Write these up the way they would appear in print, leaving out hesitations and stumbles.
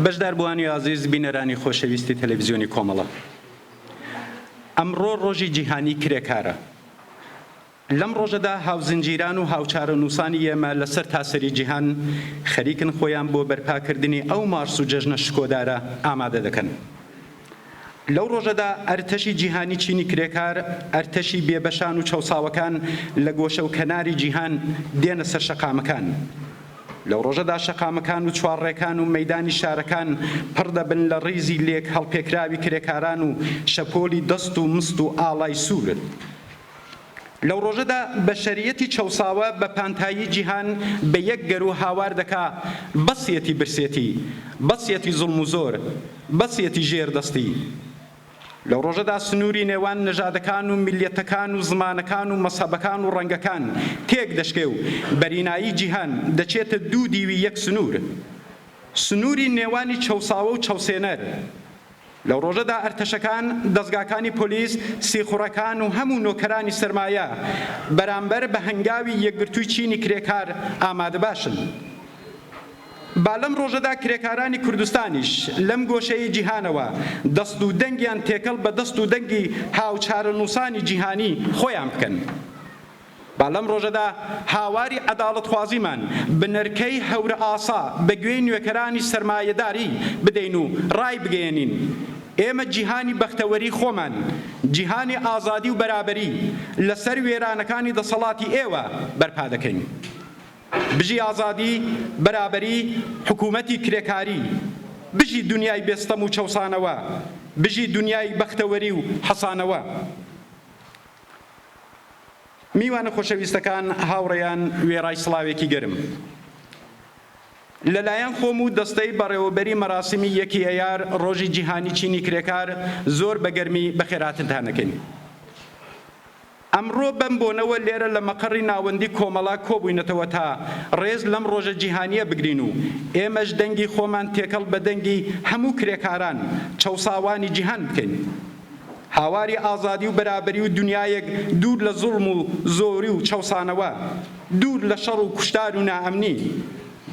بەشداربووانی ئازیز بینەرانی خۆشەویستی تەلەڤیزیۆنی کۆمەڵە، ئەمڕۆ ڕۆژی جیهانی کرێکارە. لەم ڕۆژەدا هاوزنجیران و هاوچارە نووسانی ئێمە لەسەر تاسەری جیهان خەریکن خۆیان بۆ بەرپاکردنی ئەو مارس و جەژنە شکۆدارە ئامادە دەکەن. لەو ڕۆژەدا ئەرتەشی جیهانی چینی کرێکار، ئەرتەشی بێبەشان و چەوساوەکان لە گۆشە و کەناری جیهان دێنە سەر شەقامەکان. لەو ڕۆژەدا شەقامەکان و چوارڕێکان و مەیدانی شارەکان پڕ دەبن لە ڕیزی لێک هەڵپێکراوی کرێکاران و شەپۆلی دەست و مست و ئاڵای سوور. لەو ڕۆژەدا بەشەریەتی چەوساوە بە پانتایی جیهان بە یەک گەر و هاوار دەکا بەسیەتی برسێتی، بەسیەتی زوڵم و زۆر، بەسیەتی ژێردەستی. لەو ڕۆژەدا سنووری نێوان نەژادەکان و میلیەتەکان و زمانەکان و مەسەبەکان و ڕەنگەکان تێک دەشکێ و بەرینایی جیهان دەچێتە دوو دیوی یەک سنوور، سنووری نێوانی چەوساوە و چەوسێنەر. لەو ڕۆژەدا ئەرتەشەکان، دەستگاکانی پۆلیس، سیخوڕەکان و هەموو نۆکەرانی سەرمایە بەرامبەر بە هەنگاوی یەکگرتووی چینی کرێکار ئامادە باشن. با لەم ڕۆژەدا کرێکارانی کوردستانیش لەم گۆشەی جیهانەوە دەست و دەنگیان تێکەڵ بە دەست و دەنگی هاوچارە نووسانی جیهانی خۆیان بکەن. با لەم ڕۆژەدا هاواری عەداڵەتخوازیمان بنەرکەی هەورە ئاسا بە گوێی نوێکەرانی سەرمایەداری بدەین و ڕای بگەێنین. ئێمە جیهانی بەختەوەری خۆمان، جیهانی ئازادی و بەرابەری لەسەر وێرانەکانی دەسەڵاتی ئێوە بەرپا دەکەین. بژی ئازادی، بەرابەری، حکوومەتی کرێکاری، بژی دنیای بێستەم و چەوسانەوە، بژی دنیای بەختەوەری و حەسانەوە. میوانە خۆشەویستەکان، هاوڕێیان، وێڕای سڵاوێکی گەرم. لەلایەن خۆم و دەستەی بەڕێوەبەری مەراسمی یەکی ئەیار ڕۆژی جیهانی چینی کرێکار زۆر بەگەرمی بەخێراتتان دەکەین. ئەمڕۆ بەم بۆنەوە لێرە لە مەقڕی ناوەندی کۆمەڵا کۆبووینەتەوە تا ڕێز لەم ڕۆژە جیهانیە بگرین و ئێمەش دەنگی خۆمان تێکەڵ بە دەنگی هەموو کرێکاران، چەوساوانی جیهان بکەین. هاواری ئازادی و بەرابەری و دنیایەک دوور لە زوڵم و زۆری و چەوسانەوە، دوور لە شەڕ و کوشتار و نائەمنی،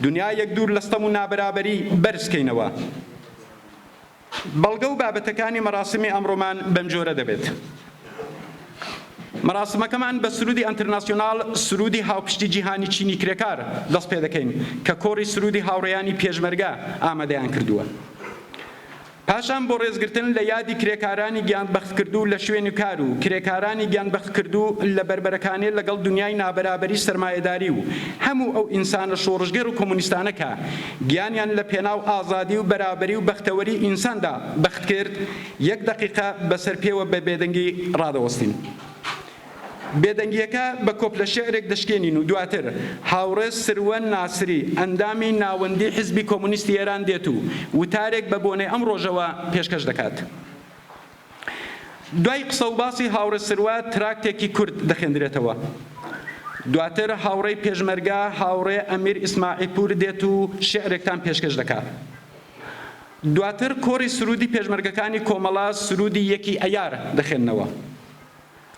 دنیایەک دوور لە ستەم و نابەرابەری بەرزکەینەوە. بەڵگە و بابەتەکانی مەراسمی ئەمڕۆمان بەم جۆرە دەبێت. مەراسمەکەمان بە سرودی ئەنتەرناسیۆناڵ، سرودی هاوپشتی جیهانی چینی کرێکار دەست پێ دەکەین کە کۆڕی سرودی هاوڕێیانی پێشمەرگە ئامادەیان کردووە. پاشان بۆ ڕێزگرتن لە یادی کرێکارانی گیانبەختکردوو لە شوێنی کار و کرێکارانی گیانبەختکردوو لە بربەرەکانێ لەگەڵ دنیای نابەرابەری سەرمایەداری و هەموو ئەو ئینسانە شۆڕژگەر و کۆمونیستانە کە گیانیان لە پێناو ئازادی و بەرابەری و بەختەوەری ئینساندا بەخت کرد، یەک دەقیقە بەسەر پێوە بە بێدەنگی ڕادەوەستین. بێدەنگیەکە بە کۆپلە شێعرێک دەشکێنین و دواتر هاوڕێ سروەن ناسری ئەندامی ناوەندی حیزبی کۆمونیستی ئێران دێت و وتارێک بە بۆنەی ئەم ڕۆژەوە پێشکەش دەکات. دوای قسە و باسی هاوڕێ سروە تراکتێکی کورد دەخێندرێتەوە. دواتر هاوڕێی پێشمەرگە هاوڕێ ئەمیر ئیسماعیلپور دێت و شێعرێکتان پێشکەش دەکات. دواتر کۆڕی سرودی پێشمەرگەکانی کۆمەڵا سرودی یەکی ئەیار دەخێننەوە.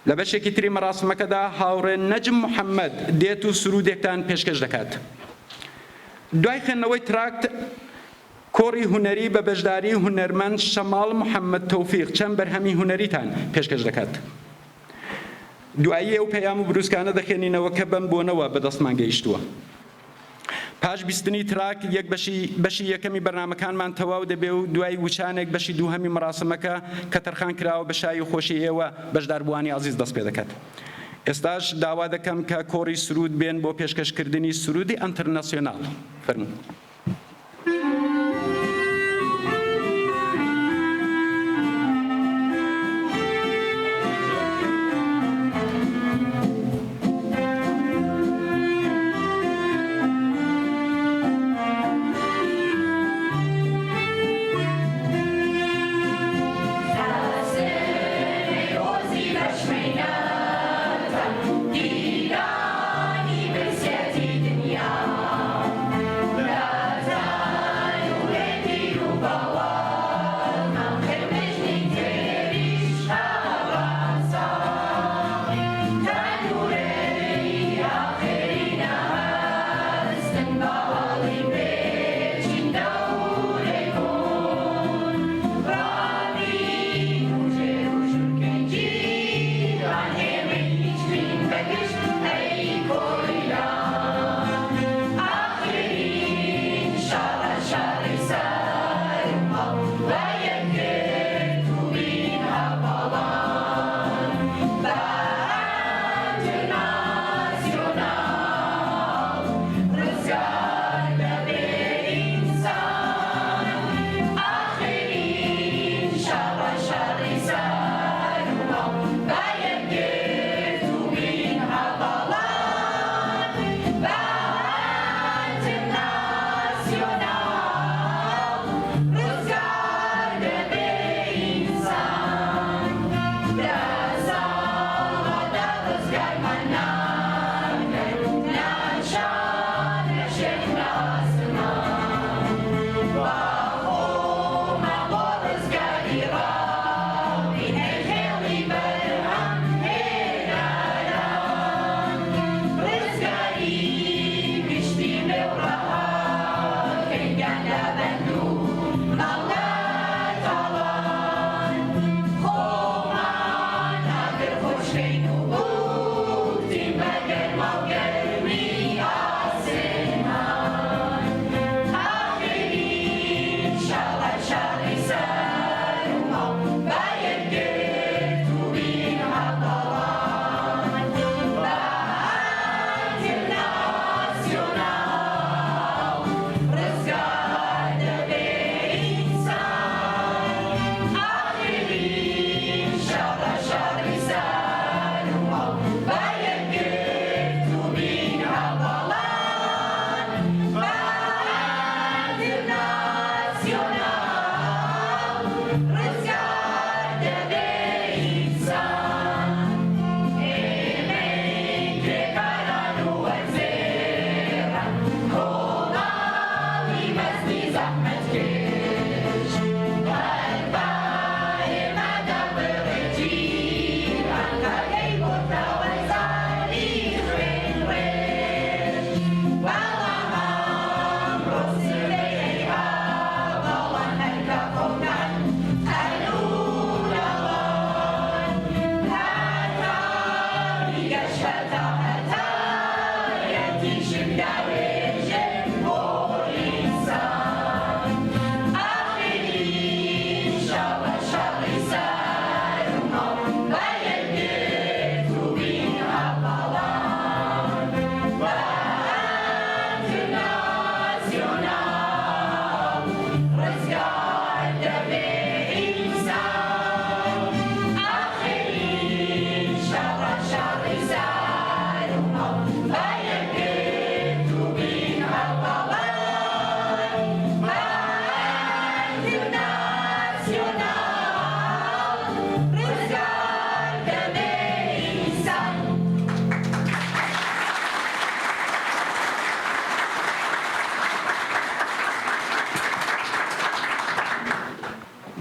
لە بەشێکی تری مەراسمەکەدا هاوڕێ نەجم محەممەد دێت و سرودێکتان پێشکەش دەکات. دوای خوێندنەوەی تراکت کۆڕی هونەری بە بەشداری هونەرمەند شەماڵ محەممەد تەوفیق چەند بەرهەمی هونەریتان پێشکەش دەکات. دوایی ئەو پەیام و بروسکانە دەخێنینەوە کە بەم بۆنەوە بەدەستمان گەیشتووە. پاش بیستنی تراک یەک بەشی یەکەمی بەرنامەکانمان تەواو دەبێ و دوای وچانێک بەشی دووهەمی مەراسمەکە کە تەرخان کراوە بە شای و خۆشی ئێوە بەشداربووانی عەزیز دەست پێ دەکات. ئێستاش داوا دەکەم کە کۆڕی سرود بێن بۆ پێشکەشکردنی سرودی ئەنتەرناسیۆناڵ. فەرموون. ایرانی به سیاتی دنیا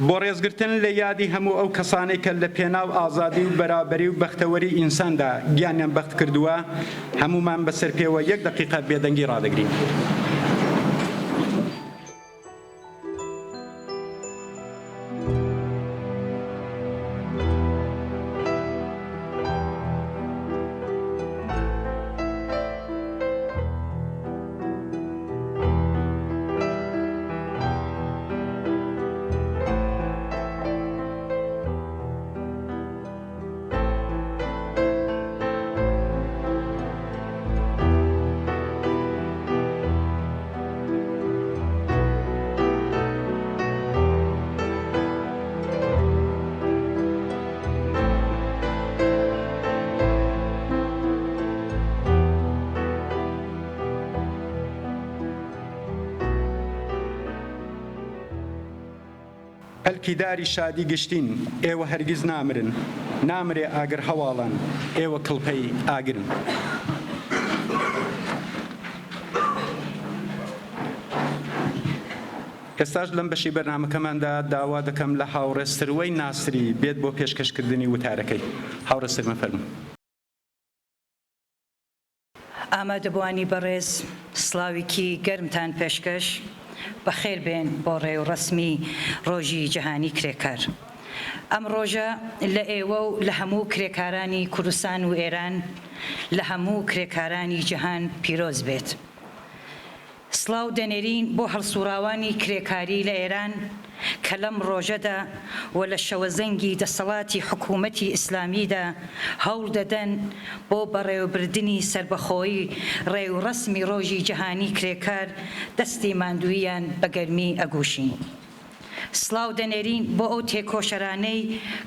بۆ ڕێزگرتن لە یادی هەموو ئەو کەسانەی کە لە پێناو ئازادی و بەرابەری و بەختەوەری ئینساندا گیانیان بەخت کردووە هەمومان بەسەر پێوە 1 دقیقە بێدەنگی ڕادەگرین. پەلکیداری شادی گشتین ئێوە هەرگیز نامرن، نامرێ ئاگر هەواڵان ئێوە کڵپەی ئاگرن. ئێستاش لەم بەشی بەرنامەکەماندا داوا دەکەم لە هاوڕێستروەی ناسری بێت بۆ پێشکەشکردنی وتارەکەی. هاوڕێستر مەفەرموو. ئامادەبوانی بەڕێز، سڵاوێکی گەرمتان پێشکەش بەخێر بێن بۆ ڕێوڕەسمی ڕۆژی جیهانی کرێکار. ئەم ڕۆژە لە ئێوە و لە هەموو کرێکارانی کوردستان و ئێران لە هەموو کرێکارانی جیهان پیرۆز بێت. سڵاو دەنێرین بۆ هەڵسوراوانی کرێکاری لە ئێران کە لەم ڕۆژەدا و لە شەوەزەنگی دەسەڵاتی حکوومەتی ئیسلامیدا هەوڵ دەدەن بۆ بەڕێوەبردننی سربەخۆیی ڕێوڕەسمی ڕۆژی جیهانی کرێکار دەستی ماندوویان بە گەرمی ئەگوشین. سڵاو دەنێرین بۆ ئەو تێکۆشەرانەی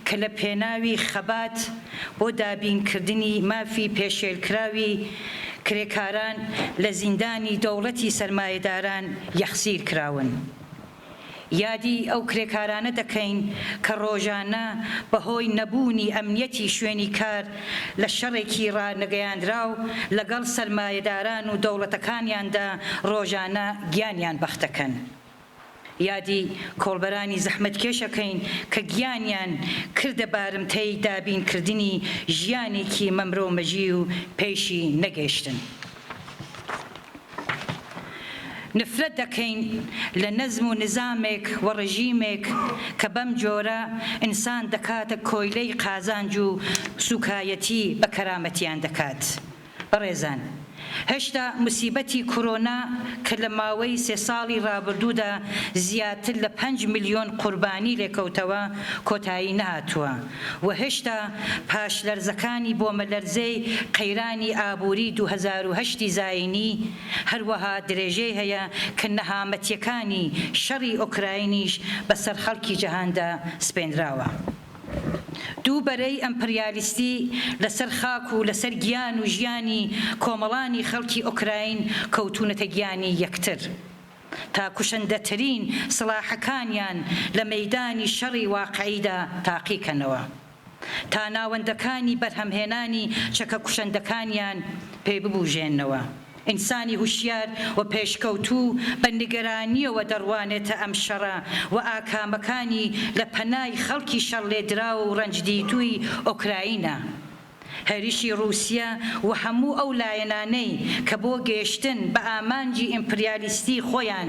کە لە پێناوی خەبات بۆ دابینکردنی مافی پێشێلکراوی کرێکاران لە زیندانی دەوڵەتی سەرمایەداران یەخسیر کراون. یادی ئەو کرێکارانە دەکەین کە ڕۆژانە بەهۆی نەبوونی ئەمنیەتی شوێنی کار لە شەڕێکی ڕانەگەیاندرا و لەگەڵ سەرمایەداران و دەوڵەتەکانیاندا ڕۆژانە گیانیان بەختەکەن. یادی کۆڵبەرانی زەحمەتکێشەکەین کە گیانیان کردە بارمتەی دابینکردنی ژیانێکی مەمرۆمەژی و پێشی نەگەیشتن. نفرەت دەکەین لە نەزم و نظامێک و ڕژیمێک کە بەم جۆرە ئینسان دەکاتە کۆیلەی قازانج و سوکایەتی بە کەرامەتیان دەکات. بەڕێزان، هێشتا موسیبەتی کۆرۆنا کە لە ماوەی 3 ساڵی ڕابردوودا زیاتر لە 5 ملیۆن قوربانی لێکەوتەوە کۆتایی نهاتووە و هێشتا پاشلەرزەکانی بۆ مەلەرزەی قەیرانی ئابووری 2008 زاینی هەروەها درێژەی هەیە کە نەهامەتیەکانی شەڕی ئۆکراینیش بەسەر خەڵکی جەهاندا سپێنراوە. دوو بەرەی ئەمپریالیستی لەسەر خاک و لەسەر گیان و ژیانی کۆمەڵانی خەڵکی ئۆکراین کەوتونەتە گیانی یەکتر تا کوشندەترین سلاحەکانیان لە مەیدانی شەڕی واقعیدا تاقیکەنەوە، تا ناوەندەکانی بەرهەمهێنانی چەکە کوشندەکانیان پێ ببوژێنەوە. ئینسانی هوشیار و پێشکەوتوو بە نیگەرانیەوە دەڕوانێتە ئەم شەڕە و ئاکامەکانی لە پەنای خەڵکی شەڕلێدراوە و ڕەنجدیتووی ئۆکراینە. هەریشی رووسیا و هەموو ئەو لایەنانەی کە بۆ گەیشتن بە ئامانجی ئیمپریالیستی خۆیان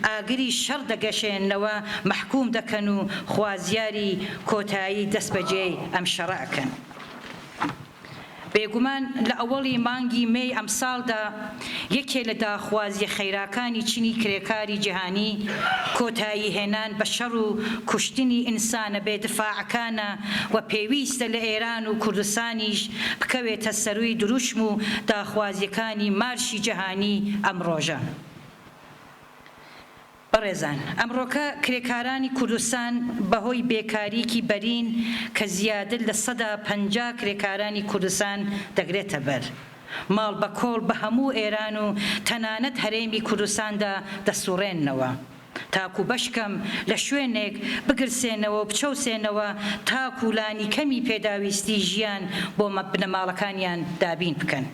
ئاگری شەڕ دەگەشێنەوە مەحکوم دەکەن و خوازیاری کۆتایی دەستبەجێی ئەم شەڕەکەن. بێگومان لە ئەوەڵی مانگی مەی ئەم ساڵدا یەکێ لە داخوازیە خەیراکانی چینی کرێکاری جیهانی کۆتایی هێنان بە شەڕ و کوشتنی ئینسانە بێدفاعەکانە و پێویستە لە ئێران و کوردستانیش بکەوێتە سەرووی دروشم و داخوازیەکانی مارشی جیهانی ئەم ڕۆژە. بەڕێزان، ئەمڕۆکە کرێکارانی کوردستان بەهۆی بێکاریکی بەرین کە زیاتر لە 150 کرێکارانی کوردستان دەگرێتە بەر ماڵ بە کۆڵ بە هەموو ئێران و تەنانەت هەرێمی کوردستاندا دەسوڕێننەوە تاکو بەشکەم لە شوێنێک بگرسێنەوە و بچەوسێنەوە تاکو لانی کەمی پێداویستی ژیان بۆ بنەماڵەکانیان دابین بکەن.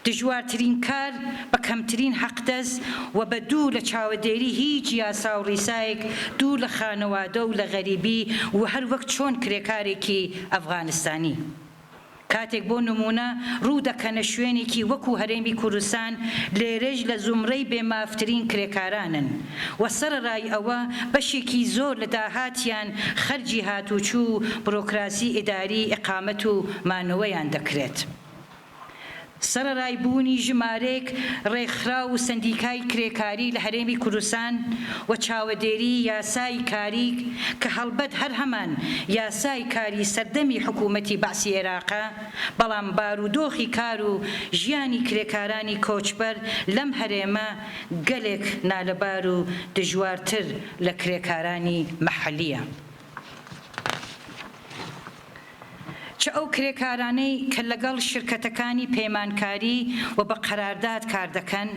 دژوارترین کار بە کەمترین حەقدەست و بە دوور لە چاودێری هیچ یاسا و ڕیسایەک دوور لە خانەوادە و لە غەریبی و هەر وەک چۆن کرێکارێکی ئەفغانستانی. کاتێک بۆ نمونە ڕوو دەکەنە شوێنێکی وەکو هەرێمی کوردستان لێرەش لە زومرەی بێمافترین کرێکارانن و سەرڕای ئەوە بەشێکی زۆر لە داهاتیان خەرجی هاتوچوو بڕۆکراسی ئیداری ئیقامەت و مانەوەیان دەکرێت. سەرڕای بوونی ژمارەیەک ڕێکخرا و سندیکای کرێکاری لە هەرێمی کوردستان و چاودێری یاسای کاریک کە هەڵبەت هەر هەمان یاسای کاری سەردەمی حکوومەتی بەعسی عێراقە، بەڵام بارودۆخی کار و ژیانی کرێکارانی کۆچبەر لەم هەرێمە گەلێک نالەبار و دژوارتر لە کرێکارانی مەحەلیە. چه ئەو کرێکارانەی کە لەگەڵ شرکەتەکانی پەیمانکاری و بە قەرارداد کار دەکەن،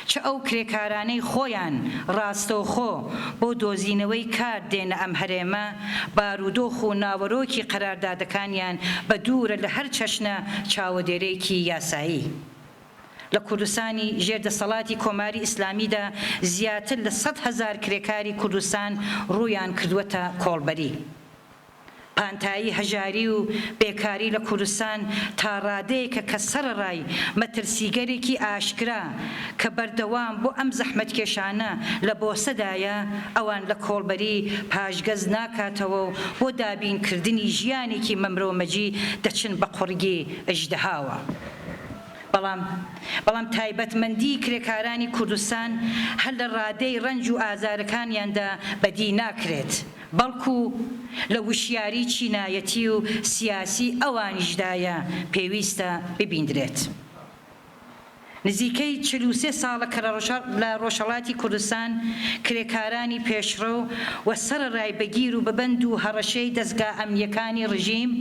چه ئەو کرێکارانەی خۆیان ڕاستەوخۆ بۆ دۆزینەوەی کار دێنە ئەم هەرێمە، بارودۆخ و ناوەڕۆکی قەراردادەکانیان بە دوورە لە هەر چەشنە چاودێرەیەکی یاسایی. لە کوردستانی ژێردەسەڵاتی کۆماری ئیسلامیدا زیاتر لە 100,000 کرێکاری کوردستان ڕوویان کردووەتە کۆڵبەری. پانتایی هەژاری و بێکاری لە کوردستان تا ڕادەیەکە کە سەرڕای مەترسیگەرێکی ئاشکرا کە بەردەوام بۆ ئەم زەحمەتکێشانە لە بۆسەدایە، ئەوان لە کۆڵبەری پاشگەز ناکاتەوە و بۆ دابینکردنی ژیانێکی مەمرۆمەجی دەچن بە قوڕگی ئەژدەهاوە. بەڵام تایبەتمەندی کرێکارانی کوردستان هەر لە ڕادەی ڕەنج و ئازارەکانیاندا بەدی ناکرێت، بەڵکو لە وشیاری چینایەتی و سیاسی ئەوانیشدایە پێویستە ببیندرێت. نزیکەی 43 ساڵە کە لە ڕۆژهەڵاتی کوردستان کرێکارانی پێشڕۆ و سەرڕای بەگیر و بەبەند و هەڕەشەی دەستگا ئەمنیەکانی ڕژیم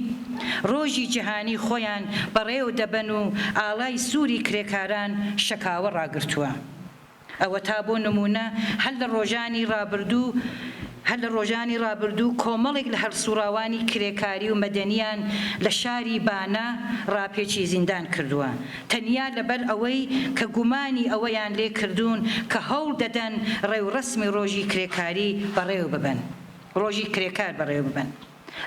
ڕۆژی جیهانی خۆیان بەڕێوە دەبەن و ئاڵای سووری کرێکاران شەکاوە ڕاگرتووە. ئەوە تا بۆ نمونە هەر لە ڕۆژانی ڕابردوو کۆمەڵێک لە هەرسوڕاوانی کرێکاری و مەدەنیان لە شاری بانا ڕاپێکی زیندان کردووە، تەنیا لەبەر ئەوەی کە گومانی ئەوەیان لێ کردوون کە هەوڵ دەدەن ڕێوڕەسمی ڕۆژی کرێکاری بەڕێوە ببن، ڕۆژی کرێکار بەڕێوە ببن.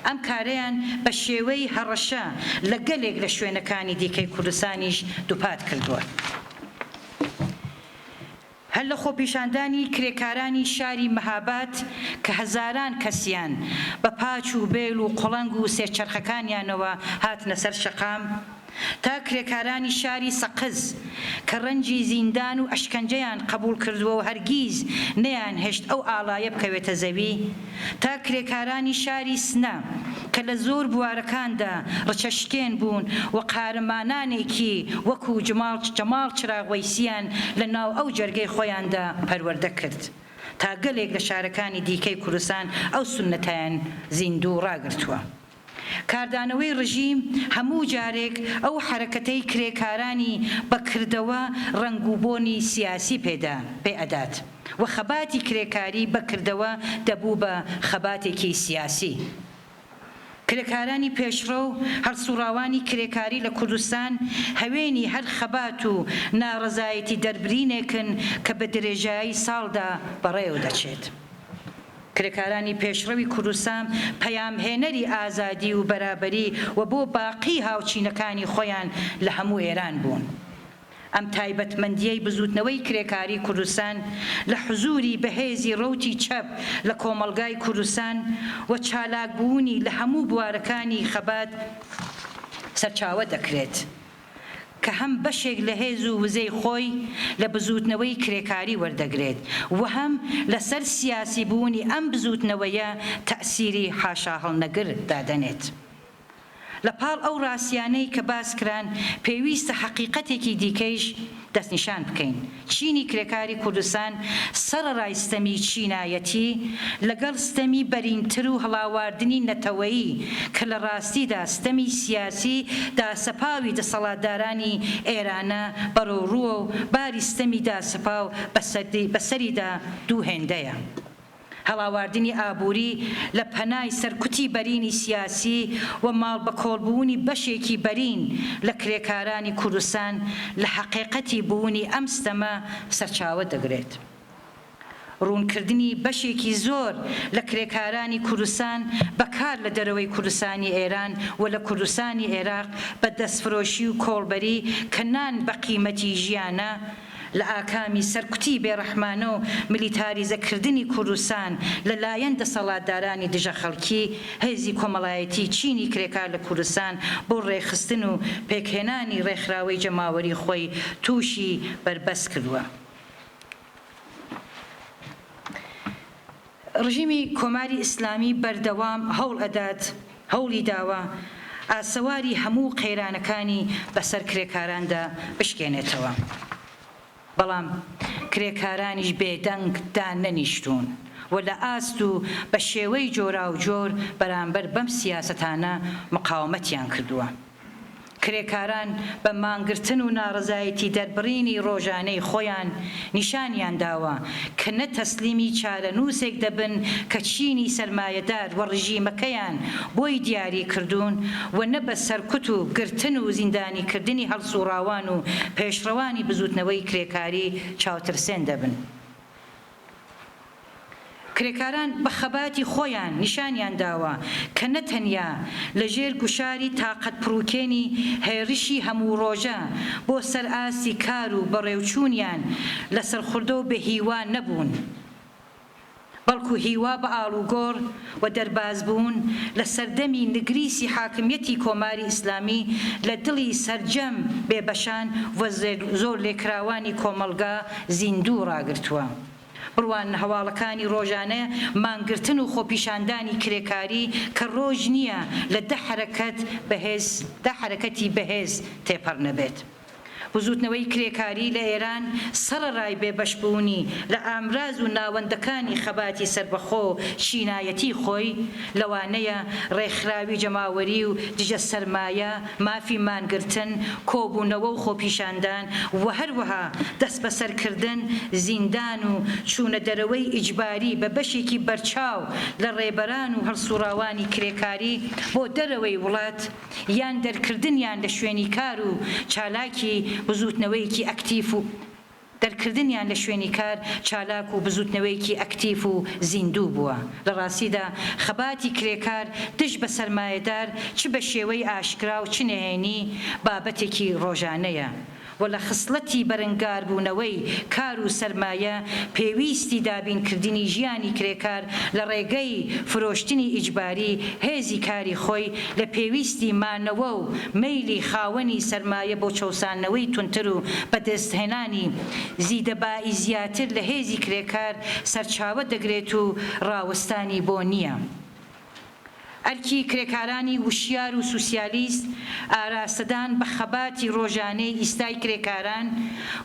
ئەم کارەیان بە شێوەی هەڕەشە لە گەلێک لە شوێنەکانی دیکەی کوردستانیش دووپات کردووە. هەر لە خۆپیشاندانی کرێکارانی شاری مەهاباد کە هەزاران کەسیان بە پاچ و بێل و قوڵەنگ و سێرچەرخەکانیانەوە هاتنە سەر شەقام، تا کرێکارانی شاری سەقز کە ڕەنجی زیندان و ئەشکەنجەیان قبول کردووە و هەرگیز نەیان هێشت ئەو ئاڵایە بکەوێتە زەوی، تا کرێکارانی شاری سنە کە لە زۆر بوارەکاندا ڕچەشکێن بوون و قارەمانانێکی وەکو جەماڵ چراغوەیسیان لە ناو ئەو جەرگەی خۆیاندا پەروەردە کرد، تا گەلێک لە شارەکانی دیکەی کوردستان ئەو سونەتیان زیندوو ڕاگرتووە. کاردانەوەی ڕژیم هەموو جارێک ئەو حرەکەتەی کرێکارانی بەکردەوە ڕەنگوبۆنی سیاسی پێئەدات و خەباتی کرێکاری بەکردەوە دەبوو بە خەباتێکی سیاسی. کرێکارانی پێشڕۆ و هەرسوڕاوانی کرێکاری لە کوردستان هەوێنی هەر خەبات و ناڕەزایەتی دەربرینێکن کە بە درێژایی ساڵدا بەڕێوە دەچێت. کرێکارانی پێشڕەوی کوردستان پەیامهێنەری ئازادی و بەرابەری و بۆ باقی هاوچینەکانی خۆیان لە هەموو ئێران بوون. ئەم تایبەتمەندیەی بزوتنەوەی کرێکاری کوردستان لە حزوری بەهێزی ڕەوتی چەپ لە کۆمەڵگای کوردستان و چالاکبوونی لە هەموو بوارەکانی خەبات سەرچاوە دەکرێت کە هەم بەشێک لە هێز و وزەی خۆی لە بزوتنەوەی کرێکاری وەردەگرێت و هەم لەسەر سیاسی بوونی ئەم بزوتنەوەیە تەئسیری حاشا هەڵنەگر دادەنێت. لە پاڵ ئەو ڕاستیانەی کە باس کران پێویستە حەقیقەتێکی دیکەیش دەستنیشان بکەین. چینی کرێکاری کوردستان سەرڕای ستەمی چینایەتی لەگەڵ ستەمی بەرینتر و هەڵاواردنی نەتەوەیی کە لە ڕاستیدا ستەمی سیاسی داسەپاوی دەسەڵاتدارانی ئێرانە بەڕۆڕووە و باری ستەمی داسەپاو بەسەریدا دوو هێندەیە. هەڵاواردنی ئابووری لە پەنای سەرکوتی بەرینی سیاسی و ماڵ بە کۆڵبوونی بەشێکی بەرین لە کرێکارانی کوردستان لە حەقیقەتی بوونی ئەم ستەمە سەرچاوە دەگرێت. ڕوونکردنی بەشێکی زۆر لە کرێکارانی کوردستان بەکار لە دەرەوەی کوردستانی ئێران و لە کوردستانی عێراق بە دەستفرۆشی و کۆڵبەری کە نان بە قیمەتی ژیانە لە ئاکامی سەرکوتی بێڕەحمانە و ملیتاریزەکردنی کوردستان لەلایەن دەسەڵاتدارانی دژە خەڵکی هێزی کۆمەڵایەتی چینی کرێکار لە کوردستان بۆ ڕێخستن و پێکهێنانی ڕێکخراوەی جەماوەری خۆی تووشی بربەست کردووە. ڕژیمی کۆماری ئیسلامی بەردەوام هەوڵی داوە ئاسەواری هەموو قەیرانەکانی بەسەر کرێکاراندا بشکێنێتەوە. بەڵام کرێکارانیش بێدەنگ دانەنیشتوون و لە ئاست و بە شێوەی جۆرا و جۆر بەرامبەر بەم سیاسەتانە مقاومەتیان کردووە. کرێکاران بە مانگرتن و ناڕزایەتی دەربڕینی ڕۆژانەی خۆیان نیشانیان داوە کە نە تەسلیمی چارەنووسێک دەبن کە چینی سەرمایەدار و ڕژیمەکەیان بۆی دیاری کردوون و نە بە سەرکوت و گرتن و زیندانیکردنی هەڵسوڕاوان و پێشڕەوانی بزوتنەوەی کرێکاری چاوترسێن دەبن. کرێکاران بە خەباتی خۆیان نیشانیان داوە کە نەتەنیا لەژێر گوشاری تاقەت پڕووکێنی هێرشی هەموو ڕۆژە بۆ سەر ئاسی کار و بەڕێوچوونیان لەسەر خوردە و بە هیوا نەبوون، بەڵکو هیوا بە ئاڵوگۆڕ و دەرباز بوون لە سەردەمی نگریسی حاکمیەتی کۆماری ئیسلامی لە دڵی سەرجەم بێبەشان و زۆر لێکراوانی کۆمەلگا زیندوو ڕاگرتووە. بڕوان هەواڵەکانی ڕۆژانە مانگرتن و خۆپیشاندانی کرێکاری کە ڕۆژ نییە لە دە حرەکەتی بەهێز تێپەڕ نەبێت. بزوتنەوەی کرێکاری لە ئێران سەرەڕای بێبەشبوونی لە ئامراز و ناوەندەکانی خەباتی سربەخۆ شینایەتی خۆی لەوانەیە ڕێکخراوی جەماوەری و دژە سەرمایە، مافی مانگرتن، کۆبوونەوە و خۆپیشاندان و هەروەها دەست بەسەرکردن، زیندان و چوونە دەرەوەی ئیجباری بە بەشێکی بەرچاو لە ڕێبەران و هەڵسوڕاوانی کرێکاری بۆ دەرەوەی وڵات یان دەرکردنیان لە شوێنی کار و چالاکی بزوتنەوەیکی ئەکتیف و دەرکردنیان لە شوێنی کار چالاک و بزوتنەوەیکی ئەکتیف و زیندوو بووە. لە ڕاستیدا خەباتی کرێکار دژ بە سەرمایەدار چ بە شێوەی ئاشکرا و چ نهێنی بابەتێکی ڕۆژانەیە و لە خصلەتی بەرەنگار بوونەوەی کار و سەرمایە پێویستی دابینکردنی ژیانی کرێکار لە ڕێگەی فرۆشتنی ئیجباری هێزی کاری خۆی لە پێویستی مانەوە و مەیلی خاوەنی سەرمایە بۆ چەوسانەوەی تونتر و بەدەستهێنانی زیدەبایی زیاتر لە هێزی کرێکار سەرچاوە دەگرێت و ڕاوەستانی بۆ نییە. ئەرکی کرێکارانی وشیار و سوسیالیست ئاراستەدان بە خەباتی ڕۆژانەی ئیستای کرێکاران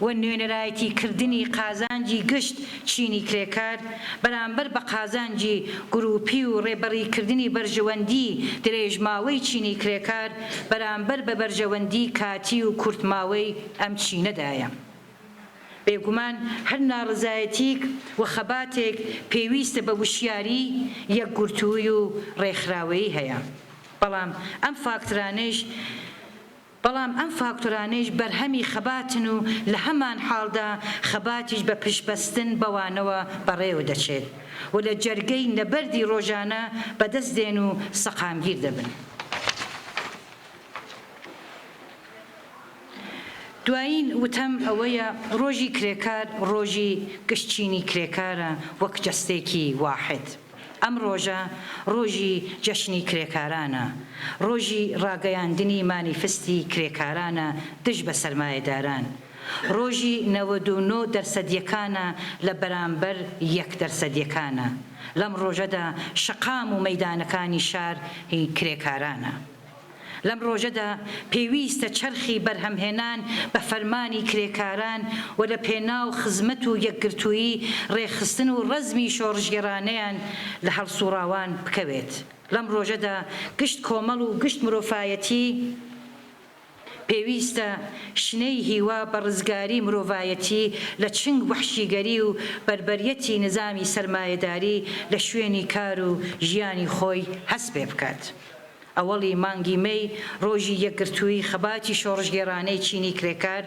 و نوێنەرایەتی کردنی قازانجی گشت چینی کرێکار بەرامبەر بە قازانجی گروپی و ڕێبەڕیکردنی بەرژەوەندی درێژماوەی چینی کرێکار بەرامبەر بە بەرژەوەندی کاتی و کورتماوەی ئەم چینەدایە. بێگومان هەر ناڕزایەتیک و خەباتێک پێویستە بە وشیاری یەکگورتووی و ڕێکخراوەیی هەیە. بەڵام ئەم فاکتۆرانەیش بەرهەمی خەباتن و لە هەمان حاڵدا خەباتیش بە پشتبەستن بەوانەوە بەڕێوە دەچێت و لە جەرگەی نەبەردی ڕۆژانە بەدەست دێن و سەقامگیر دەبن. دوایین وتەم ئەوەیە ڕۆژی کرێکار ڕۆژی گشتچینی کرێکارە وەک جەستێکی واحد. ئەم ڕۆژە ڕۆژی جەشنی کرێکارانە، ڕۆژی ڕاگەیاندنی مانیفستی کرێکارانە دژ بە سەرمایەداران، ڕۆژی 99% لە بەرامبەر 1% لەم ڕۆژەدا شەقام و مەیدانەکانی شار هی کرێکارانە. لەم ڕۆژەدا پێویستە چەرخی بەرهەمهێنان بە فەرمانی کرێکاران و لە پێناو خزمەت و یەکگرتووی ڕێخستن و ڕەزمی شۆڕژگێڕانەیان لە هەڵسوڕاوان بکەوێت. لەم ڕۆژەدا گشت کۆمەڵ و گشت مرۆڤایەتی پێویستە شنەی هیوا بە ڕزگاری مرۆڤایەتی لە چنگ وحشیگەری و بربەریەتی نظامی سەرمایەداری لە شوێنی کار و ژیانی خۆی هەست پێ بکات. ئەوەڵی مانگی مەی ڕۆژی یەکگرتووی خەباتی شۆڕژگێڕانەی چینی کرێکار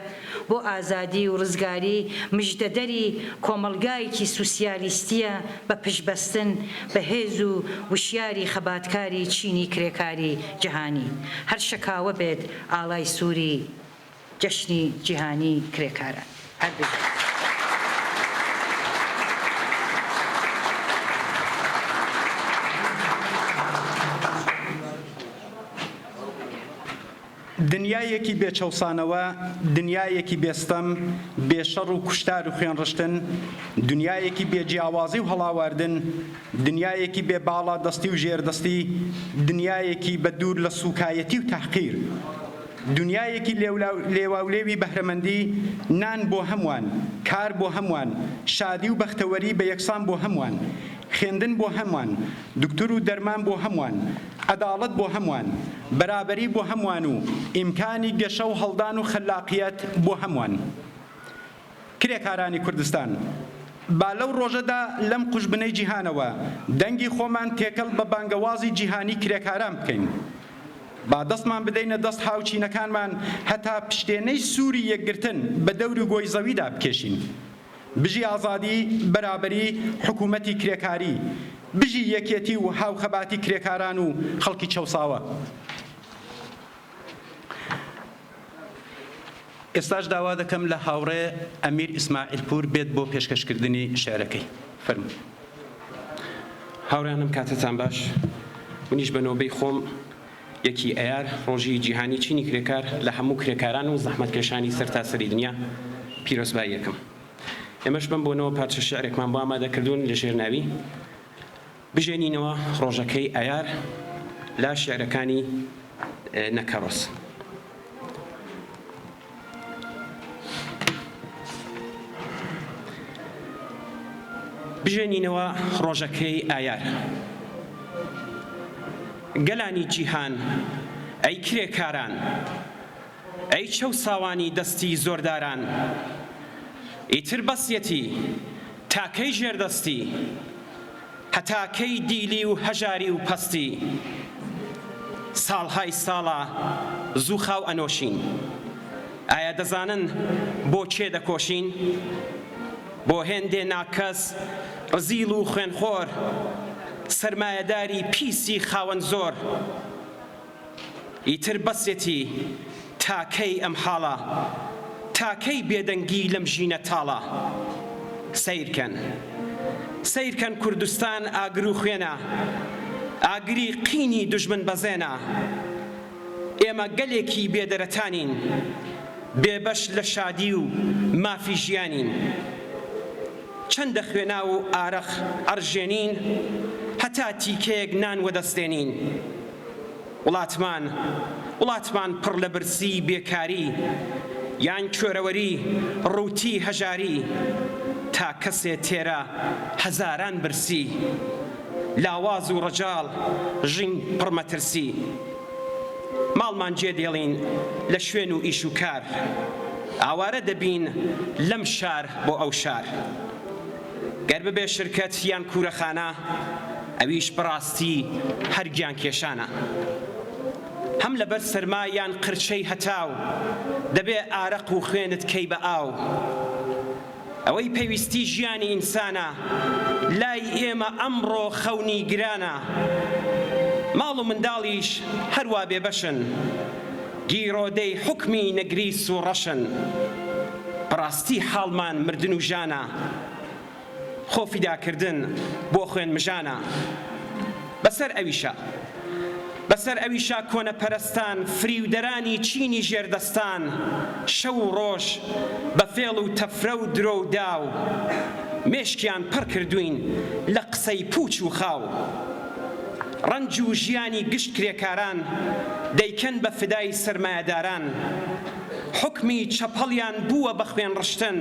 بۆ ئازادی و ڕزگاری مژدەدەری کۆمەلگایەکی سوسیالیستیە بە پشتبەستن بە هێز و وشیاری خەباتکاری چینی کرێکاری جیهانی. هەر شەکاوە بێت ئاڵای سووری جەشنی جیهانی کرێکارە. دنیایەکی بێچەوسانەوە، دنیایەکی بێستەم، بێشەڕ و کوشتار و خوێنڕشتن، دنیایەکی بێجیاوازی و هەڵاواردن، دنیایەکی بێ باڵا دەستی و ژێردەستی، دنیایەکی بە دوور لە سوکایەتی و تەحقیر، دنیایەکی لێواولێوی بەهرەمەندی، نان بۆ هەمووان، کار بۆ هەمووان، شادی و بەختەوەری بە یەکسان بۆ هەمووان، خوێندن بۆ هەمووان، دکتۆر و دەرمان بۆ هەمووان، عەداڵەت بۆ هەمووان، بەرابەری بۆ هەمووان و ئیمکانی گەشە و هەڵدان و خەلاقیەت بۆ هەمووان. کرێکارانی کوردستان، با لەو ڕۆژەدا لەم قوشبنەی جیهانەوە دەنگی خۆمان تێکەڵ بە بانگەوازی جیهانی کرێکاران بکەین. با دەستمان بدەینە دەست هاوچینەکانمان هەتا پشتێنەی سووری یەکگرتن بە دەوری گۆی زەویدا بکێشین. بژی ئازادی، بەرابەری، حکوومەتی کرێکاری، بژی یەکێتی و هاوخەباتی کرێکاران و خەڵکی چەوساوە. ئێستاش داوا دەکەم لە هاوڕێ ئەمیر ئیسماعیلپور بێت بۆ پێشکەشکردنی شێعرەکەی. فەرموو. هاوڕێیانم کاتتان باش. منیش بە نۆبەی خۆم یەکی ئەیار ڕۆژی جیهانی چینی کرێکار لە هەموو کرێکاران و زەحمەتکێشانی سەرتاسەری دنیا پیرۆزبای یەکەم. ئێمەش بم بۆنەوە پارچە شێعرێکمان بۆ ئامادەکردوون لە ژێرناوی بژێنینەوە ڕۆژەکەی ئەیار لە شێعرەکانی نەکەڕۆس. بژێنینەوە ڕۆژەکەی ئایار. گەلانی جیهان، ئەی کرێکاران، ئەی چەوساوانی دەستی زۆرداران، ئیتر بەسیەتی تاکەی ژێردەستی، هەتاکەی دیلی و هەژاری و پەستی، ساڵهای ساڵە زوو خاو ئەنۆشین. ئایا دەزانن بۆ کێ دەکۆشین؟ بۆ هێندێ ناکەس ڕزیل و خوێنخۆر، سەرمایەداری پیسی خاوەن زۆر. ئیتر بەسێتی تاکەی ئەم حاڵە، تاکەی بێدەنگی لەم ژینە تاڵە. سەیرکەن، سەیرکەن کوردستان ئاگر و خوێنە، ئاگری قینی دوژمن بەزێنە. ئێمە گەلێکی بێدەرەتانین، بێبەش لە شادی و مافی ژیانین. چەندە خوێنا و ئارەخ ئەڕژێنین، هەتا تیکەیەک نان وەدەستێنین. وڵاتمان پڕ لە برسی بێکاری، یان کوێرەوەری ڕووتی هەژاری. تا کەسێ تێرە هەزاران برسی، لاواز و ڕەجاڵ ژین پڕمەترسی. ماڵمان جێ دێڵین لە شوێن و ئیش و کار، ئاوارە دەبین لەم شار بۆ ئەو شار. گەر ببێ شرکەت یان کوورەخانە، ئەویش بەڕاستی هەرگیان کێشانە. هەم لەبەر سەرما یان قرچەی هەتاو، دەبێ ئارەق و خوێنت کەی بە ئاو. ئەوەی پێویستی ژیانی ئینسانە، لای ئێمە ئەمڕۆ خەونی گرانە. ماڵ و منداڵیش هەروە بێبەشن، گیرۆدەی حوکمی نەگریس و ڕەشن. بەڕاستی حاڵمان مردن و ژانە، خۆ فیداکردن بۆ خوێن مژانە. بەسەر ئەویشە کۆنەپەرستان، فریودەرانی چینی ژێردەستان، شەو و ڕۆژ بە فێڵ و تەفرە و درۆ و داو. مێشکیان پڕ کردوین لە قسەی پوچ و خاو. ڕەنج و ژیانی گشت کرێکاران، دەیکەن بە فدای سەرمایەداران. حوکمی چەپەڵیان بووە بە خوێن ڕشتن،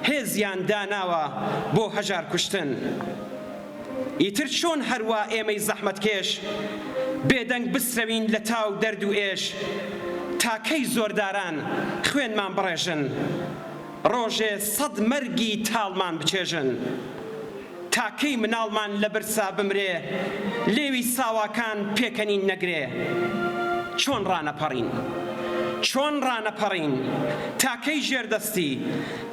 هێزیان داناوە بۆ هەژار کوشتن. ئیتر چۆن هەروە ئێمەی زەحمەتکێش، بێدەنگ بسرەوین لە تاو دەرد و ئێش. تاکەی زۆرداران خوێنمان بڕێژن ڕۆژێ سەد مەرگی تاڵمان بچێژن تاکەی مناڵمان لە برسا بمرێ لێوی ساواکان پێکەنین نەگرێ چۆن ڕانەپەڕین تاکەی ژێردەستی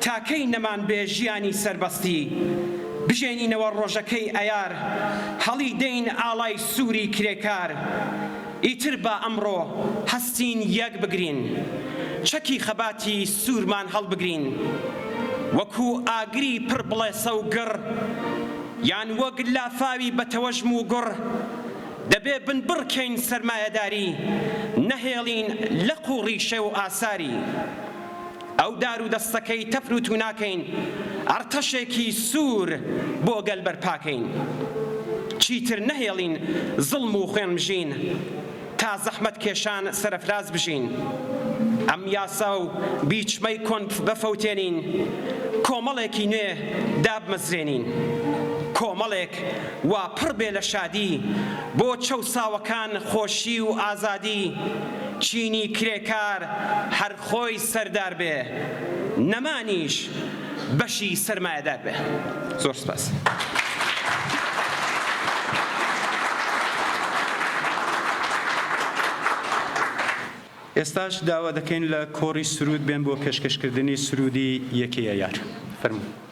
تاکەی نەمان بێ ژیانی سەربەستی بژێنینەوە ڕۆژەکەی ئەیار هەڵی دەین ئاڵای سووری کرێکار ئیتر بە ئەمڕۆ هەستین یەک بگرین چەکی خەباتی سوورمان هەڵبگرین وەکو ئاگری پڕ بڵێسە و گڕ یان وەک لافاوی بە تەوەژم و گوڕ دەبێ بنبڕکەین سەرمایەداری نەهێڵین لە قوڕی شێو و ئاساری ئەو دار و دەستەکەی تەفروت و ناکەین ئەرتەشێکی سوور بۆ گەل بەرپاکەین چیتر نەهێڵین زڵم و خوێنمژین تا زەحمەت کێشان سەرفراز بژین ئەم یاسا و بیچمەی کۆن بەفەوتێنین کۆمەڵێکی نوێ دابمەزرێنین کۆمەڵێک وا پڕ بێ لە شادی بۆ چەوساوەکان خۆشی و ئازادی چینی کرێکار هەر خۆی سەردار بێ نەمانیش بەشی سەرمایەدار بێ زۆر سپاس ئێستاش داوا دەکەین لە کۆڕی سرود بێن بۆ پێشکەشکردنی سرودی یەکەی ئەیار فەرموو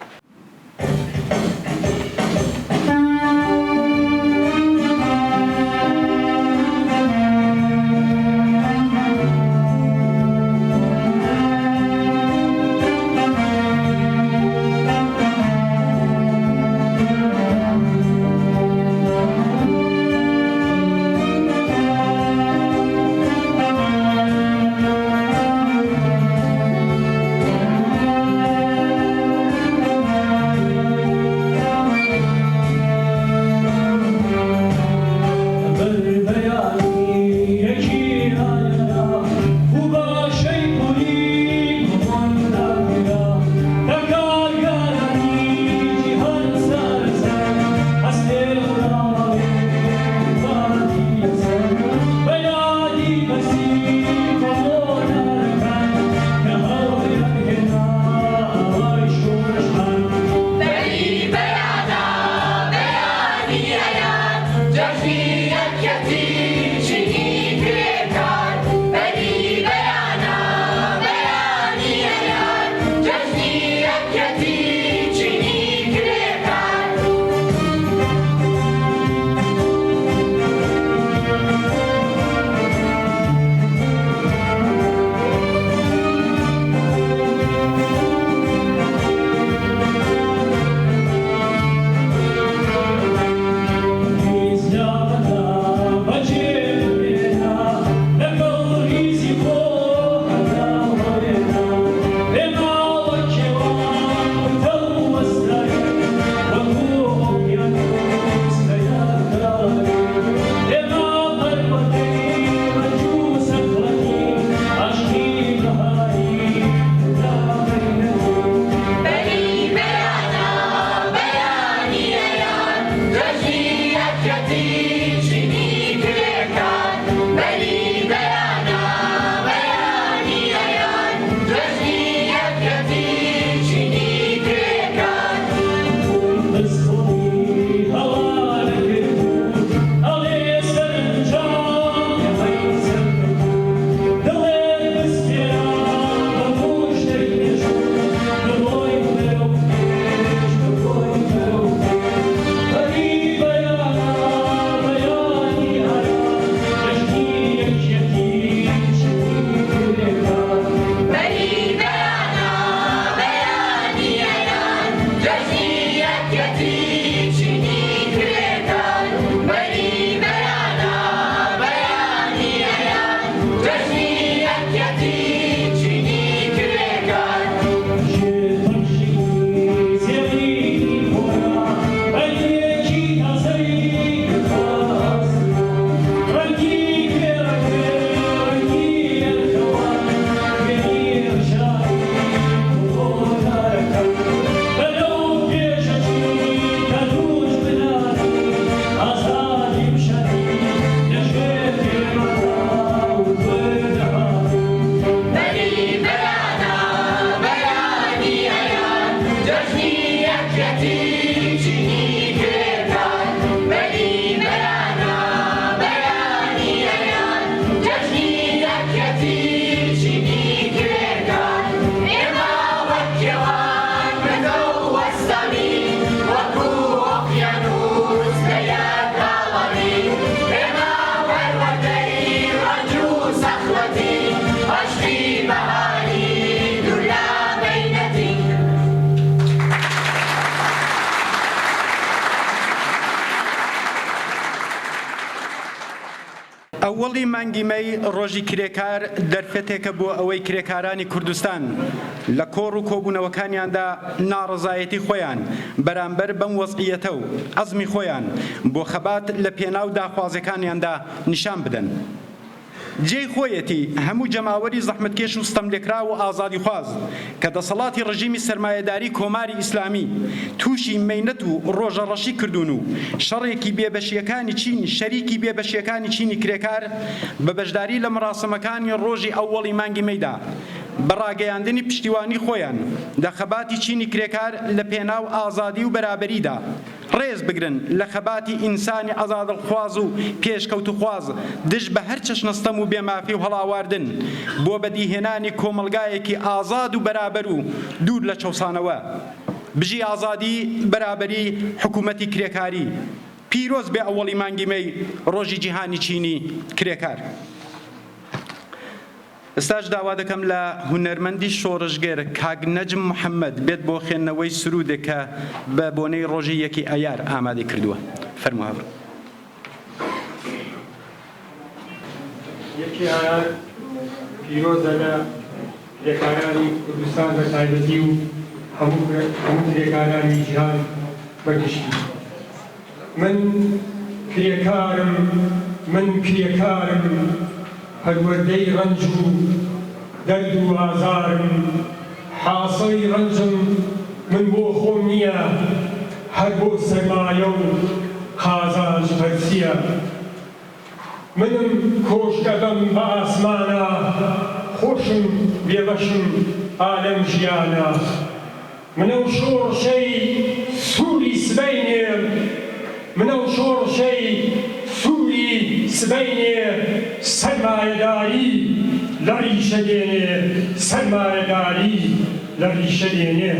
ئەوەڵی مانگی مەی ڕۆژی کرێکار دەرفەتێکە بۆ ئەوەی کرێکارانی کوردستان لە کۆڕ و کۆبوونەوەکانیاندا ناڕەزایەتی خۆیان بەرامبەر بەم وەزعیەتە و عەزمی خۆیان بۆ خەبات لە پێناو داخوازەکانیاندا نیشان بدەن. جێی خۆیەتی هەموو جەماوەری زەحمەتکێش و ستەملێکرا و ئازادی خواز کە دەسەڵاتی ڕژیمی سەرمایەداری کۆماری ئیسلامی تووشی مەینەت و ڕۆژەڕەشی کردوون و شەڕێکی بێبەشیەکانی چین شەریکی بێبەشیەکانی چینی کرێکار بە بەشداری لە مراسمەکانی ڕۆژی ئەووەڵی مانگی مەیدا بەڕاگەیاندنی پشتیوانی خۆیان دەخەباتی چینی کرێکار لە پێناو ئازادی و بەرابەریدا ڕێز بگرن لە خەباتی ئینسانی ئازادەخواز و پێشکەوتوخواز دژ بە هەر چەشنەستەم و بێمافی و هەڵاواردن بۆ بەدیهێنانی کۆمەلگایەکی ئازاد و بەرابەر و دوور لە چەوسانەوە بژی ئازادی بەرابەری حکوومەتی کرێکاری پیرۆز بێ ئەوەڵی مانگی مەی ڕۆژی جیهانی چینی کرێکار. ئێستاش داوا دەکەم لە هونەرمەندی شۆڕژگەر کاک نەجم محەممەد بێت بۆ خوێندنەوەی سرودێکە بە بۆنەی ڕۆژی یەکی ئەیار ئامادەی کردووە. فەرموو هەبڕ. یەکی ئایار پیرۆزە لە کرێکارانی کوردستان بە تایبەتی و هەموو کرێکارانی جیهان بەگشتی. من کرێکارم هەروەردەی ڕەنج و دەرد و ئازارم حاسەی ڕەنجم من بۆ خۆم نییە هەر بۆ سەرمایە و قازانج پەرسیە. منم کۆش دەبەم بە ئاسمانە خۆشم بێبەشم ئالەم ژیانە. منە و شۆڕشەی سووری سبەینێ منە و شۆڕشەی سووری سبەینێ سەرمایەداری لە ڕیشە دێنێ سەرمایەداری لە ڕیشە دێنێ.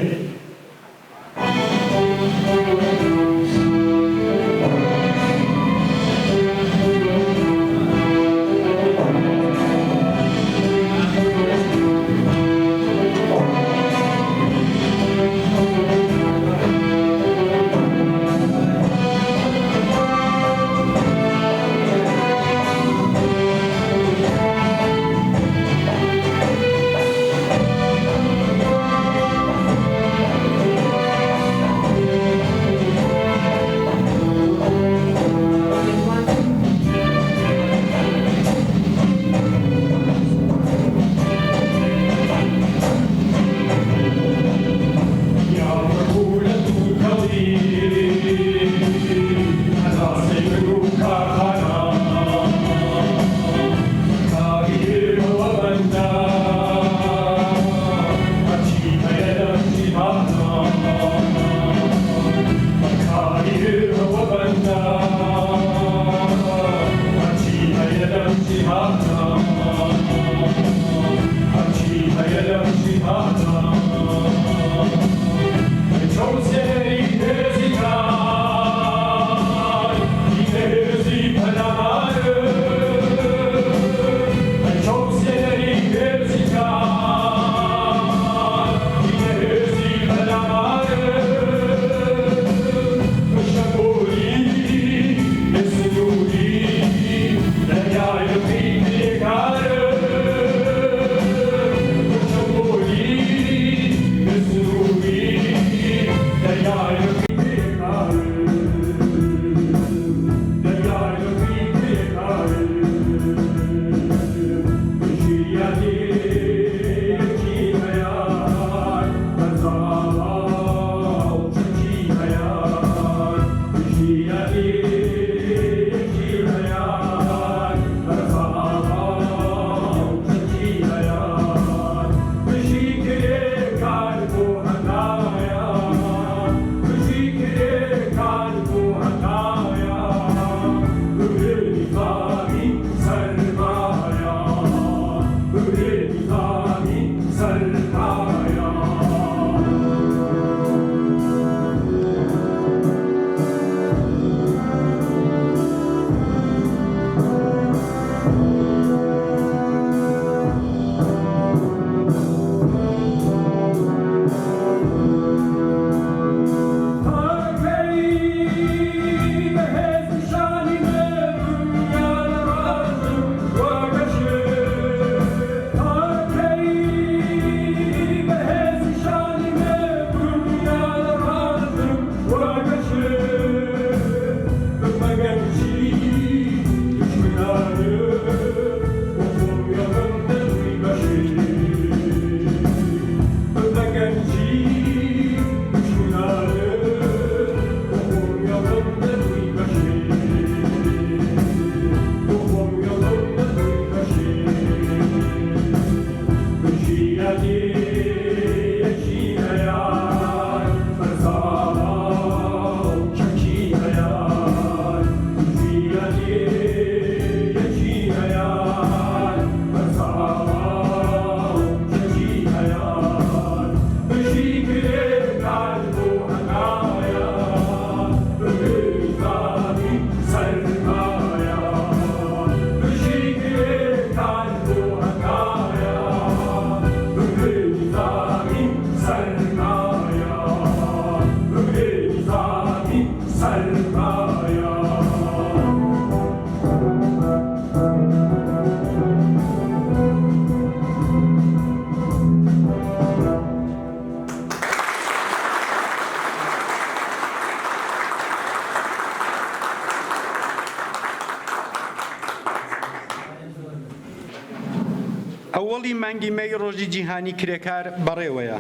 ئەوەڵی مانگی مەی ڕۆژی جیهانی کرێکار بەڕێوەیە.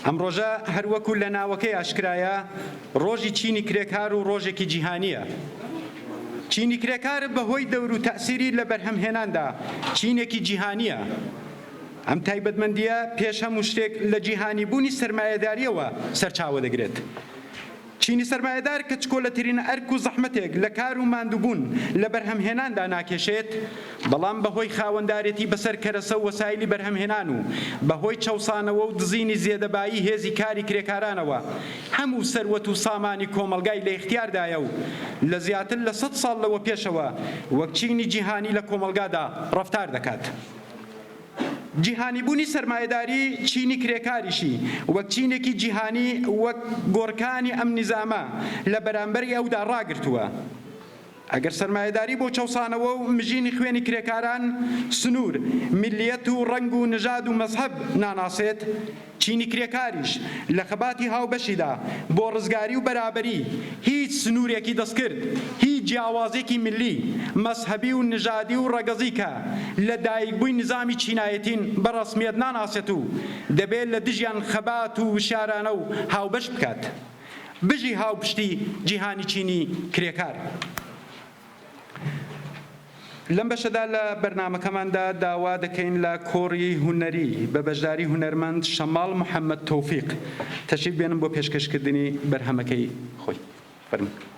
ئەم ڕۆژە هەروەکو لە ناوەکەی ئاشکرایە ڕۆژی چینی کرێکار و ڕۆژێکی جیهانیە. چینی کرێکار بەهۆی دەور و تەئسیری لە بەرهەمهێناندا چینێکی جیهانیە. ئەم تایبەتمەندیە پێش هەموو شتێک لە جیهانی بوونی سەرمایەداریەوە سەرچاوە دەگرێت. چینی سەرمایەدار کە چکۆلەترینە ئەرک و زەحمەتێک لە کار و ماندووبوون لە بەرهەمهێناندا ناکێشێت، بەڵام بەهۆی خاوەندارێتی بەسەر کەرەسە و وەسایلی بەرهەمهێنان و بەهۆی چەوسانەوە و دزینی زێدەبایی هێزی کاری کرێکارانەوە هەموو سەروەت و سامانی کۆمەلگای لە اختیاردایە و لە زیاتر لە 100 ساڵ لەوە پێشەوە وەک چینی جیهانی لە کۆمەلگادا ڕەفتار دەکات. جیهانی بوونی سەرمایەداری چینی کرێکاریشی وەک چینێکی جیهانی وەک گۆڕکانی ئەم نیزامە لە بەرامبەری ئەودا ڕاگرتووە. ئەگەر سەرمایەداری بۆ چەوسانەوە و مژینی خوێنی کرێکاران سنوور، میلیەت و ڕەنگ و نژاد و مەزهەب ناناسێت، چینی کرێکاریش لە خەباتی هاوبەشیدا بۆ ڕزگاری و بەرابەری هیچ سنوورێکی دەستکرد، هیچ جیاوازێکی ملی، مەزهەبی و نژادی و ڕەگەزیکە لە دایکبووی نظامی چینایەتین بەڕەسمیەت ناناسێت و دەبێت لە دژیان خەبات و شارانە و هاوبەش بکات. بژی هاوپشتی جیهانی چینی کرێکار. لەم بەشەدا لە بەرنامەکەماندا داوا دەکەین لە کۆڕی هونەری بە بەشداری هونەرمەند شەماڵ محەممەد تەوفیق تەشریف بێنم بۆ پێشکەشکردنی بەرهەمەکەی خۆی. فەرمووی.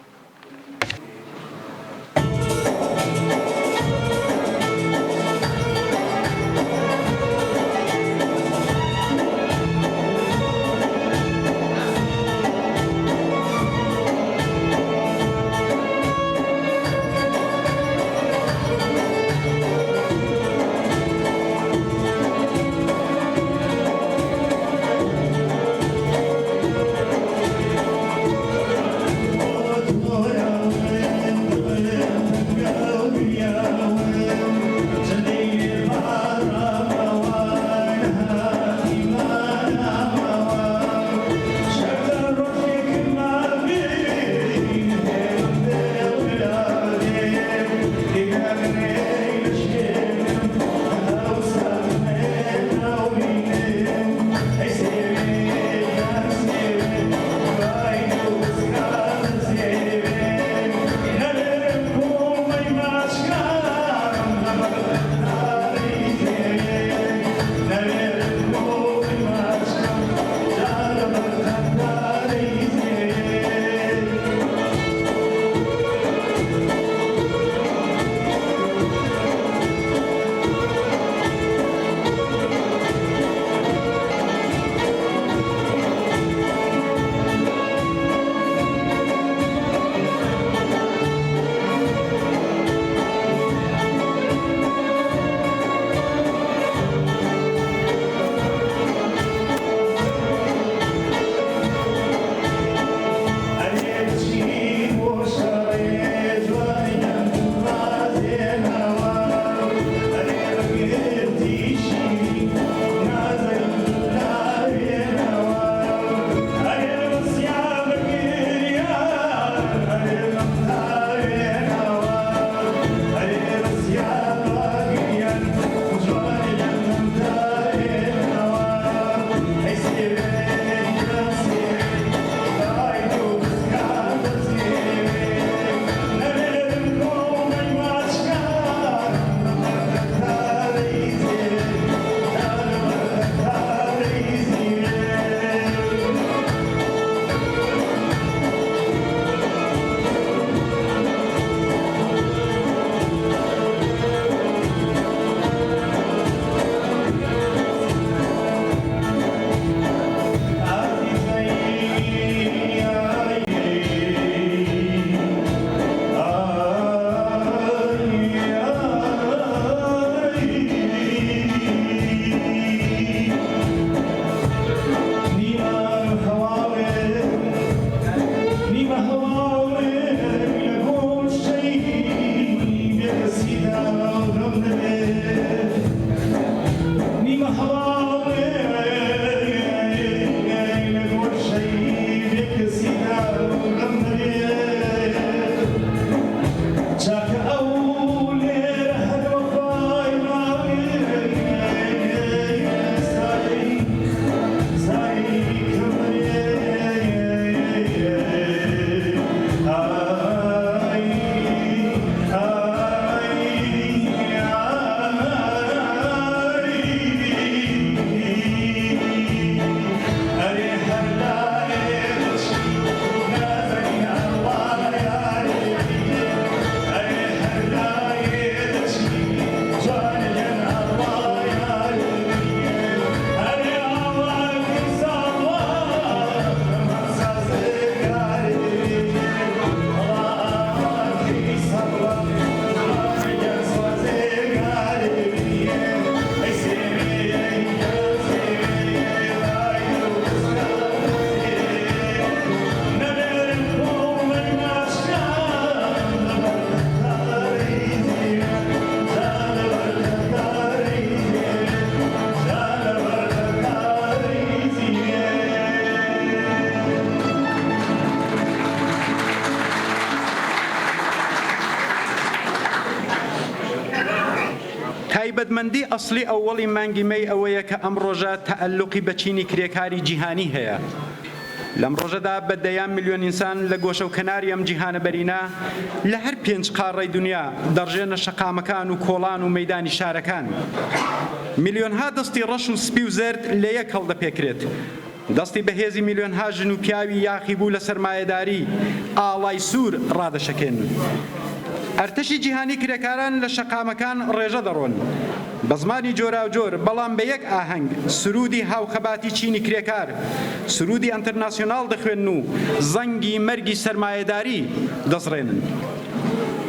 دەوڵەمەندی ئەسلی ئەوەڵی مانگی مەی ئەوەیە کە ئەم ڕۆژە تەئەلقی بە چینی کرێکاری جیهانی هەیە. لەم ڕۆژەدا بەدەیان ملیۆن ئینسان لە گۆشە و کەناری ئەم جیهانە بەرینە لە هەر 5 قاڕەی دنیا دەڕژێنە شەقامەکان و کۆڵان و مەیدانی شارەکان. میلیۆنها دەستی ڕەش و سپی و زرد لە یەک هەڵدەپێکرێت. دەستی بەهێزی میلیۆنها ژن و پیاوی یاخی بوو لە سەرمایەداری ئاڵای سوور ڕادەشەکێن. ئەرتەشی جیهانی کرێکاران لە شەقامەکان ڕێژە دەڕۆن بە زمانی جۆراوجۆر، بەڵام بە یەک ئاهەنگ سرودی هاوخەباتی چینی کرێکار، سرودی ئەنتەرناسیۆناڵ دەخوێن و زەنگی مەرگی سەرمایەداری دەسڕێنن.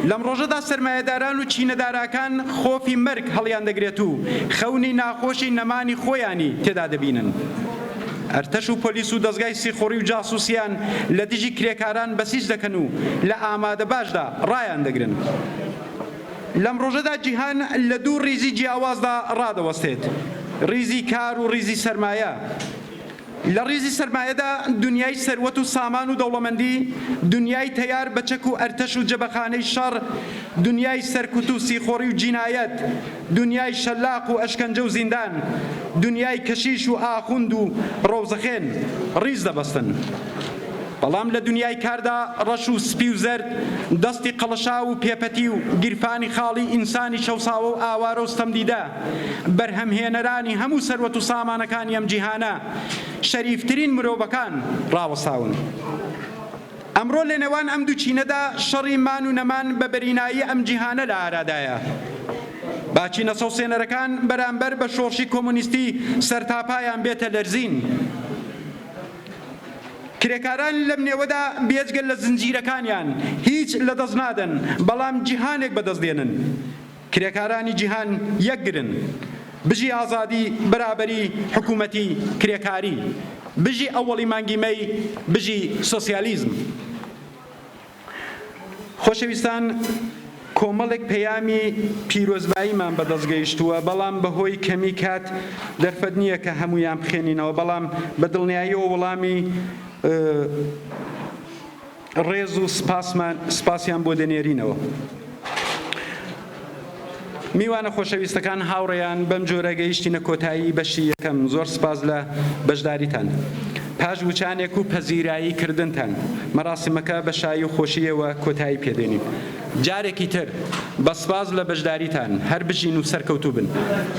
لەم ڕۆژەدا سەرمایەداران و چینەداراکان خۆفی مەرگ هەڵیان دەگرێت و خەونی ناخۆشی نەمانی خۆیانی تێدا دەبینن. ئەرتەش و پۆلیس و دەستگای سیخۆڕی و جاسووسیان لە دژی کرێکاران بەسیج دەکەن و لە ئامادە باشدا ڕایان دەگرن. لەم ڕۆژەدا جیهان لە دوو ڕیزی جیاوازدا ڕادەوەستێت، ڕیزی کار و ڕیزی سەرمایە. لە ڕیزی سەرمایەدا دنیای سەروەت و سامان و دەوڵەمەندی، دنیای تەیار بەچەک و ئەرتەش و جەبەخانەی شەڕ، دنیای سەرکوت و سیخۆڕی و جینایەت، دنیای شەلاق و ئەشکەنجە و زیندان، دنیای کەشیش و ئاخوند و ڕۆزەخێن ڕیز دەبەستن. بەڵام لە دنیای کاردا ڕەش و سپی و زەرد، دەستی قەڵەشا و پێپەتی و گیرفانی خاڵی ئینسانی شەوساوە و ئاوارە و ستەمدیدە بەرهەمهێنەرانی هەموو سەروەت و سامانەکانی ئەم جیهانە شەریفترین مرۆڤەکان ڕاوەساون. ئەمڕۆ لە نێوان ئەم دوو چینەدا شەڕی مان و نەمان بە بەرینایی ئەم جیهانە لە ئارادایە. با چینە سەوسێنەرەکان بەرامبەر بە شۆڕشی کۆمۆنیستی سەرتاپایان بێتە لەرزین. کرێکاران لەم نێوەدا بێجگە لە زنجیرەکانیان هیچ لە دەست نادەن، بەڵام جیهانێک بەدەستدێنن. کرێکارانی جیهان یەکگرن، بژی ئازادی، بەرابەری، حکوومەتی، کرێکاری، بژی ئەوەڵی مانگی مەی، بژی سۆسیالیزم. خۆشەویستان، کۆمەڵێک پەیامی پیرۆزباییمان بەدەستگەیشتووە، بەڵام بەهۆی کەمی کات دەرفەت نییە کە هەمویان بخێنینەوە، بەڵام بە دڵنیاییەوە وەڵامی ڕێز و سپاسیان بۆ دەنێرینەوە. میوانە خۆشەویستەکان هاوڕێیان بەم جۆرە گەیشتینە کۆتایی بەشی یەکەم. زۆر سپاس لە بەشداریتان. پاش وچانێک و پەزیرایی کردنتان، مەراسیمەکە بە شایی و خۆشیەوە کۆتایی پێدێنین. جارێکی تر بە سپاس لە بەشداریتان، هەر بژین و سەرکەوتوو بن.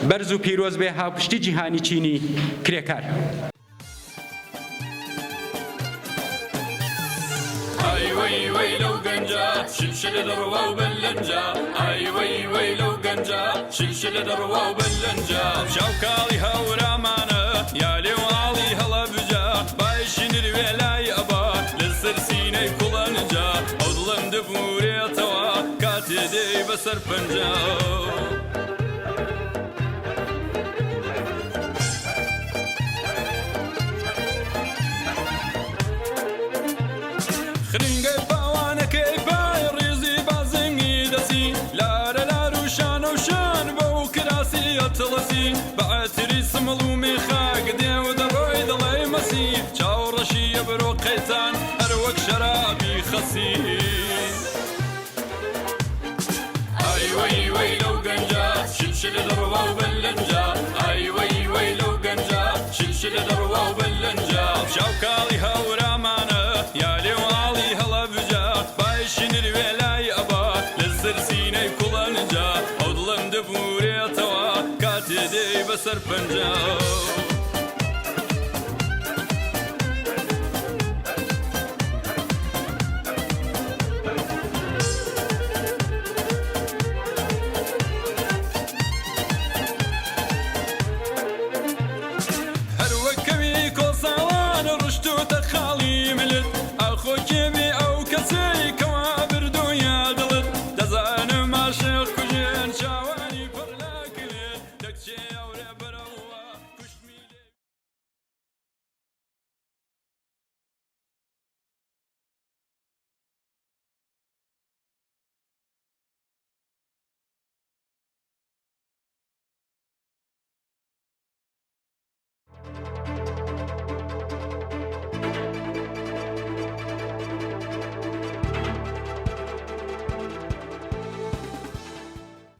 بەرز و پیرۆز بێ هاوپشتی جیهانی چینی کرێکار. وي وي لو قنجا شلشل دروا وبلنجا اي وي وي لو قنجا شلشل دروا وبلنجا شوكالي هورا معنا يا ليوالي هلا بجا بايشين الولاي ابا للسرسيني كلنجا اضلم دبوري توا كاتدي بسر بنجا بعتري سملومي خاق ديو دروي ضلي مسي شاو رشي برو قيتان اروك شرابي خسي اي وي وي لو قنجا شلشل دروا وبلنجا اي وي وي لو قنجا شلشل دروا وبلنجا شاو كالي هورا معنا يا ليوالي هلا بجا بايشين الولاي ابا للسرسيني كلنجا اضلم دبوري توا كاتدي بسر بنجا